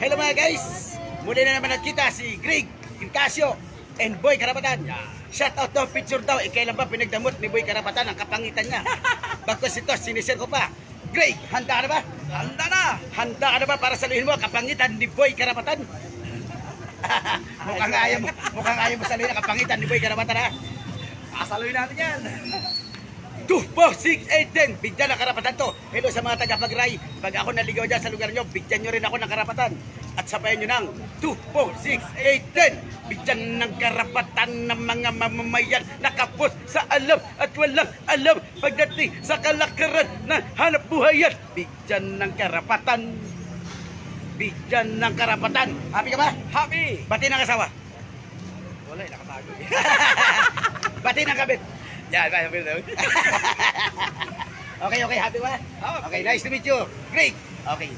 Hello mga guys! Muli na naman nagkita si Greg Incasio and Boy Karapatan. Shout out daw, picture daw. Kailan ba pinagdamot ni Boy Karapatan ang kapangitan niya? Bagkos ito, sinisir ko pa. Greg, handa ka na ba? Handa na! Handa ka na ba para saluhin mo kapangitan ni Boy Karapatan? mukhang ayaw mo saluhin ang kapangitan ni Boy Karapatan, ha? Kasaluhin natin yan! 2, 4, 6, 8, 10. Bigyan ng karapatan to. Hello sa mga taga-Pagray. Pag ako naligaw dyan sa lugar nyo, bigyan nyo rin ako ng karapatan. At sabayan nyo ng 2, 4, 6, 8, 10. Bigyan ng karapatan ng mga mamamayan nakapos sa alam at walang alam pagdating sa kalakaran na hanap buhayan. Bigyan ng karapatan. Bigyan ng karapatan. Happy ka ba? Happy! Bati ng asawa. Wala, nakatago. Bati ng kabit. Yan, happy daw. Okay, happy ba? Okay, nice to meet you. Great. Okay.